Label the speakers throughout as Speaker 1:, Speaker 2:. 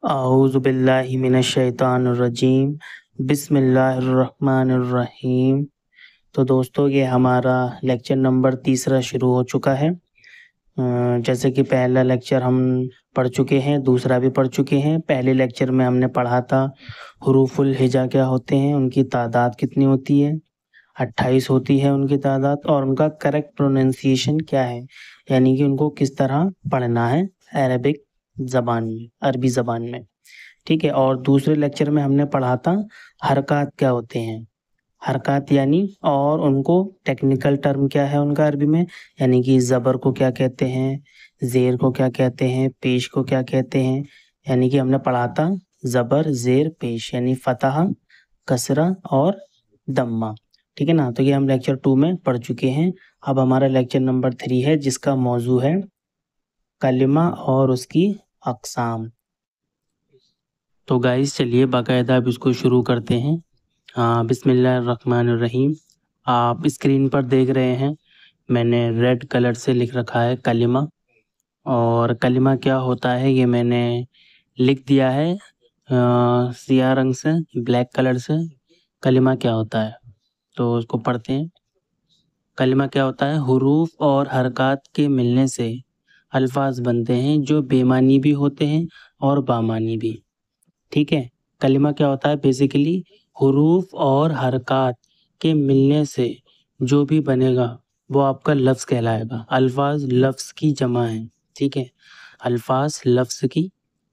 Speaker 1: اعوذ باللہ من الشیطان الرجیم، بسم اللہ الرحمن الرحیم۔ تو دوستو، یہ ہمارا لیکچر نمبر 3 شروع ہو چکا ہے۔ جیسے کہ پہلا لیکچر ہم پڑھ چکے ہیں، دوسرا بھی پڑھ چکے ہیں۔ پہلے لیکچر میں ہم نے پڑھا تھا حروف الہجا کیا ہوتے ہیں، ان کی تعداد کتنی ہوتی ہے، 28 ہوتی ہے ان کی تعداد، اور ان کا کریکٹ پروننسیشن کیا ہے، یعنی کہ ان کو کس طرح پڑھنا ہے عربک زبان میں، عربی زبان میں، ٹھیک ہے۔ اور دوسرے لیکچر میں ہم نے پڑھا تھا حرکات کیا ہوتے ہیں، حرکات یعنی، اور ان کو ٹیکنیکل ٹرم کیا ہے ان کا عربی میں، یعنی کہ زبر کو کیا کہتے ہیں، زیر کو کیا کہتے ہیں، پیش کو کیا کہتے ہیں۔ یعنی کہ ہم نے پڑھا تھا زبر زیر پیش، یعنی فتح، کسرہ اور دمہ، ٹھیک ہے نا۔ تو یہ ہم لیکچر 2 میں پڑھ چکے ہیں۔ اب ہمارا لیکچر نمبر 3 ہے، جس کا موضوع ہے کلمہ اور اس کی اقسام۔ تو گائز چلیے باقاعدہ اب اس کو شروع کرتے ہیں۔ بسم اللہ الرحمن الرحیم۔ آپ اسکرین پر دیکھ رہے ہیں، میں نے ریڈ کلر سے لکھ رکھا ہے کلمہ، اور کلمہ کیا ہوتا ہے یہ میں نے لکھ دیا ہے سیاہ رنگ سے، بلیک کلر سے۔ کلمہ کیا ہوتا ہے تو اس کو پڑھتے ہیں۔ کلمہ کیا ہوتا ہے؟ حروف اور حرکات کے ملنے سے الفاظ بنتے ہیں جو بے معنی بھی ہوتے ہیں اور بامعنی بھی، ٹھیک ہے۔ کلمہ کیا ہوتا ہے؟ بیسیکلی حروف اور حرکات کے ملنے سے جو بھی بنے گا وہ آپ کا لفظ کہلائے گا۔ الفاظ لفظ کی جمع ہیں، ٹھیک ہے، الفاظ لفظ کی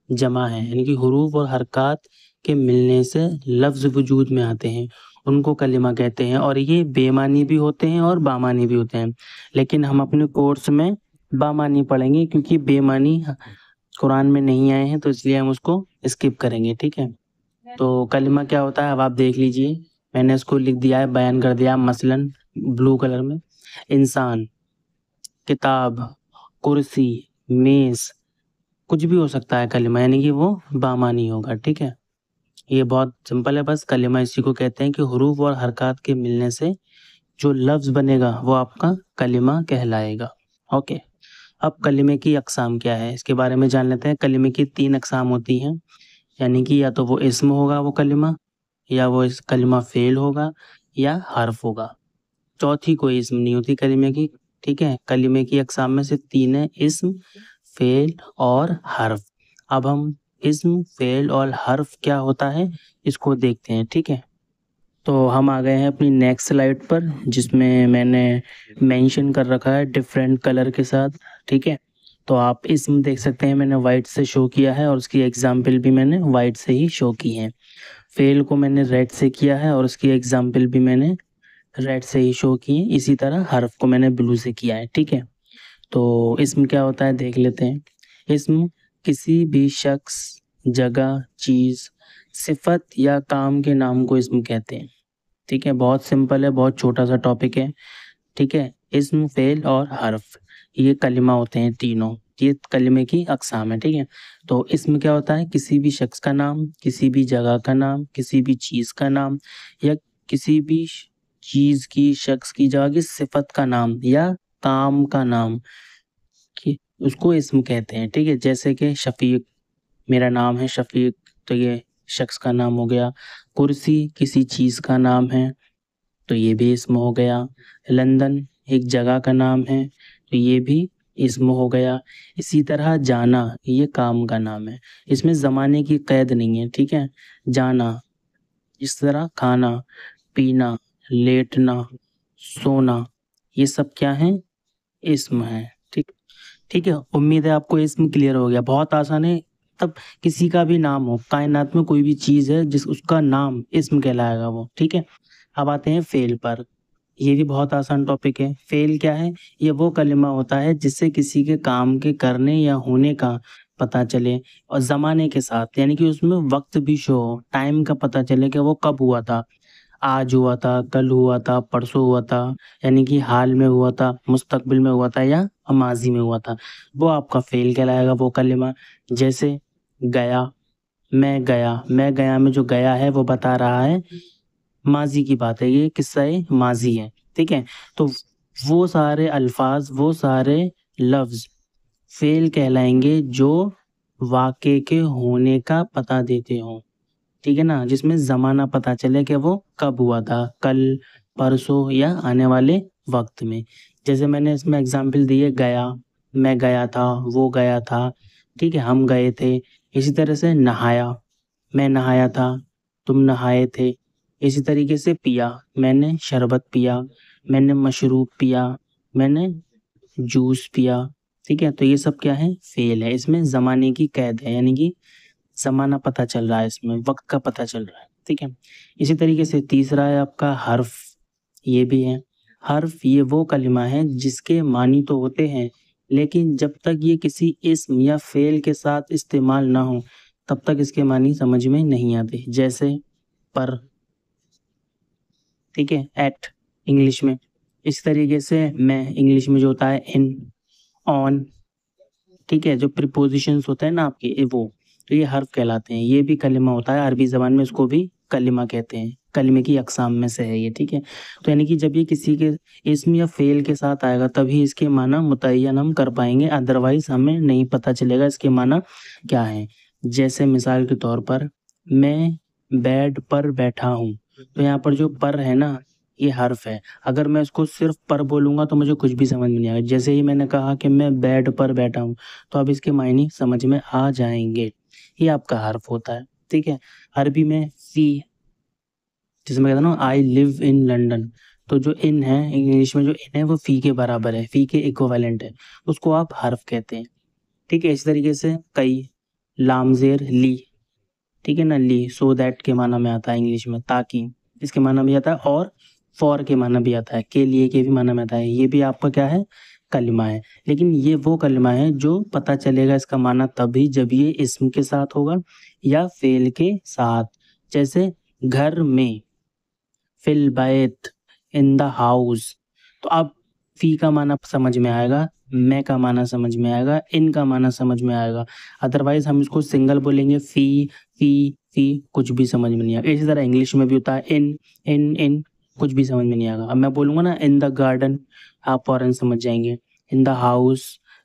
Speaker 1: جمع ہیں، یعنی کہ حروف اور حرکات کے ملنے سے لفظ وجود میں آتے ہیں، ان کو کلمہ کہتے ہیں، اور یہ بے معنی بھی ہوتے ہیں اور بامعنی بھی ہوتے ہیں۔ لیکن ہم اپنے کورس میں بامعنی پڑھیں گے، کیونکہ بے معنی قرآن میں نہیں آئے ہیں، تو اس لیے ہم اس کو اسکپ کریں گے، ٹھیک ہے۔ تو کلمہ کیا ہوتا ہے اب آپ دیکھ لیجئے، میں نے اس کو لکھ دیا ہے، بیان کر دیا، مثلاً بلو کلر میں: انسان، کتاب، کرسی، میز، کچھ بھی ہو سکتا ہے کلمہ، یعنی کہ وہ بامعنی ہوگا، ٹھیک ہے۔ یہ بہت سمپل ہے، بس کلمہ اسی کو کہتے ہیں کہ حروف اور حرکات کے ملنے سے جو لفظ بنے گا وہ آپ کا کلمہ کہلائے گا، اوکے۔ اب کلمے کی اقسام کیا ہے اس کے بارے میں جان لیتے ہیں۔ کلمے کی 3 اقسام ہوتی ہیں، یعنی کہ یا تو وہ اسم ہوگا وہ کلمہ، یا وہ کلمہ فعل ہوگا، یا حرف ہوگا۔ چوتھی کوئی اسم نہیں ہوتی کلمے کی، ٹھیک ہے۔ کلمے کی اقسام میں صرف 3 ہیں: اسم، فعل اور حرف۔ اب ہم اسم، فعل اور حرف کیا ہوتا ہے اس کو دیکھتے ہیں، ٹھیک ہے۔ تو ہم آ گئے ہیں اپنی نیکسٹ سلائیڈ پر، جس میں نے مینشن کر رکھا ہے ڈفرینٹ کلر کے ساتھ، ٹھیک ہے۔ تو آپ اسم دیکھ سکتے ہیں، میں نے وائٹ سے شو کیا ہے، اور اس کی ایگزامپل بھی میں نے وائٹ سے ہی شو کی ہے۔ فعل کو میں نے ریڈ سے کیا ہے، اور اس کی ایگزامپل بھی میں نے ریڈ سے ہی شو کی ہے۔ اسی طرح حرف کو میں نے بلو سے کیا ہے، ٹھیک ہے۔ تو اسم کیا ہوتا ہے دیکھ لیتے ہیں۔ اسم کسی بھی شخص، جگہ، چیز، صفت یا کام کے نام کو اسم کہتے ہیں، ٹھیک ہے۔ بہت سمپل ہے، بہت چھوٹا سا ٹاپک ہے، ٹھیک ہے۔ اسم، فعل اور حرف، یہ کلمہ ہوتے ہیں تینوں، یہ کلمے کی اقسام ہے، ٹھیک ہے۔ تو اسم کیا ہوتا ہے؟ کسی بھی شخص کا نام، کسی بھی جگہ کا نام، کسی بھی چیز کا نام، یا کسی بھی چیز کی، شخص کی، جگہ کی صفت کا نام یا کام کا نام، اس کو اسم کہتے ہیں، ٹھیک ہے۔ جیسے کہ شفیق، میرا نام ہے شفیق، تو یہ شخص کا نام ہو گیا۔ کرسی کسی چیز کا نام ہے تو یہ بھی اسم ہو گیا۔ لندن ایک جگہ کا نام ہے تو یہ بھی اسم ہو گیا۔ اسی طرح جانا، یہ کام کا نام ہے، اس میں زمانے کی قید نہیں ہے، ٹھیک ہے۔ جانا، اس طرح کھانا، پینا، لیٹنا، سونا، یہ سب کیا ہیں؟ اسم ہیں، ٹھیک ہے۔ امید ہے آپ کو اسم کلیئر ہو گیا، بہت آسان ہے۔ تب کسی کا بھی نام ہو، کائنات میں کوئی بھی چیز ہے جس اس کا نام اسم کہلائے گا وہ، ٹھیک ہے۔ اب آتے ہیں فعل پر، یہ بھی بہت آسان ٹاپک ہے۔ فعل کیا ہے؟ یہ وہ کلمہ ہوتا ہے جس سے کسی کے کام کے کرنے یا ہونے کا پتہ چلے، اور زمانے کے ساتھ، یعنی کہ اس میں وقت بھی شو ہو، ٹائم کا پتہ چلے کہ وہ کب ہوا تھا، آج ہوا تھا، کل ہوا تھا، پرسوں ہوا تھا، یعنی کہ حال میں ہوا تھا، مستقبل میں ہوا تھا، یا ماضی میں ہوا تھا، وہ آپ کا فعل کہلائے گا وہ کلمہ۔ جیسے گیا، میں گیا، میں گیا میں جو گیا ہے وہ بتا رہا ہے ماضی کی بات ہے، یہ قصہ ماضی ہے، ٹھیک ہے۔ تو وہ سارے الفاظ، وہ سارے لفظ فعل کہلائیں گے جو واقعے کے ہونے کا پتہ دیتے ہوں، ٹھیک ہے نا، جس میں زمانہ پتہ چلے کہ وہ کب ہوا تھا، کل، پرسوں یا آنے والے وقت میں. جیسے میں نے اس میں اگزامپل دی ہے گیا، میں گیا تھا، وہ گیا تھا، ٹھیک ہے، ہم گئے تھے. اسی طرح سے نہایا، میں نہایا تھا، تم نہائے تھے. اسی طریقے سے پیا، میں نے شربت پیا، میں نے مشروب پیا، میں نے جوس پیا. ٹھیک ہے، تو یہ سب کیا ہے؟ فعل ہے. اس میں زمانے کی قید ہے، یعنی کہ زمانہ پتہ چل رہا ہے، اس میں وقت کا پتہ چل رہا ہے. ٹھیک ہے. اسی طریقے سے تیسرا ہے آپ کا حرف. یہ بھی ہے حرف. یہ وہ کلمہ ہے جس کے معنی تو ہوتے ہیں، لیکن جب تک یہ کسی اسم یا فعل کے ساتھ استعمال نہ ہو تب تک اس کے معنی سمجھ میں نہیں آتے. جیسے پر، ٹھیک ہے، ایٹ انگلش میں. اس طریقے سے میں انگلش میں جو ہوتا ہے ان، آن، ٹھیک ہے، جو پریپوزیشنز ہوتے ہیں نا آپ کے، وہ تو یہ حرف کہلاتے ہیں. یہ بھی کلمہ ہوتا ہے عربی زبان میں، اس کو بھی کلمہ کہتے ہیں. کلمے کی اقسام میں سے ہے یہ. ٹھیک ہے، تو یعنی کہ جب یہ کسی کے اسم یا فعل کے ساتھ آئے گا تبھی اس کے معنی متعین ہم کر پائیں گے، ادروائز ہمیں نہیں پتہ چلے گا اس کے معنی کیا ہیں. جیسے مثال کے طور پر میں بیڈ پر بیٹھا ہوں، تو یہاں پر جو پر ہے نا یہ حرف ہے. اگر میں اس کو صرف پر بولوں گا تو مجھے کچھ بھی سمجھ میں نہیں آئے گا. جیسے ہی میں نے کہا کہ میں بیڈ پر بیٹھا ہوں تو اب اس کے معنی سمجھ میں آ جائیں گے. یہ آپ کا حرف ہوتا ہے. ٹھیک ہے. عربی میں فی، جس میں کہتا ہوں آئی لیو ان لنڈن، تو جو ان ہے انگلش میں، جو ان ہے وہ فی کے برابر ہے، فی کے ایکویولنٹ ہے، اس کو آپ حرف کہتے ہیں. ٹھیک ہے. اس طریقے سے کئی، لام زیر لی، ٹھیک ہے نا، لی، سو دیٹ کے معنی میں آتا ہے انگلش میں، تاکہ، اس کے معنی بھی آتا ہے، اور فور کے معنی بھی آتا ہے، کے لیے کے بھی معنی میں آتا ہے. یہ بھی آپ کا کیا ہے؟ کلمہ ہے. لیکن یہ وہ کلمہ ہے جو پتہ چلے گا اس کا معنی تبھی جب یہ اسم کے ساتھ ہوگا یا فعل کے ساتھ. جیسے گھر میں، فی البیت، ان دا ہاؤس. تو اب فی کا معنی سمجھ میں آئے گا، میں کا معنی سمجھ میں آئے گا، ان کا معنی سمجھ میں آئے گا. ادروائز ہم اس کو سنگل بولیں گے، فی فی فی، کچھ بھی سمجھ میں نہیں آئے گا. اسی طرح انگلش میں بھی ہوتا ہے ان، کچھ بھی سمجھ میں نہیں آئے گا. اب میں بولوں گا نا ان دا گارڈن، آپ فوراً سمجھ جائیں گے. In the house,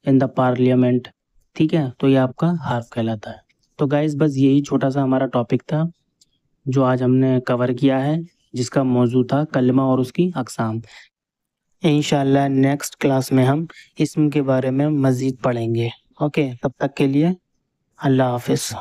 Speaker 1: in the parliament. ٹھیک ہے، تو یہ آپ کا حرف کہلاتا ہے. تو گائز بس یہی چھوٹا سا ہمارا ٹاپک تھا جو آج ہم نے کور کیا ہے، جس کا موضوع تھا کلمہ اور اس کی اقسام. انشاءاللہ نیکسٹ کلاس میں ہم اسم کے بارے میں مزید پڑھیں گے. اوکے، تب تک کے لیے اللہ حافظ.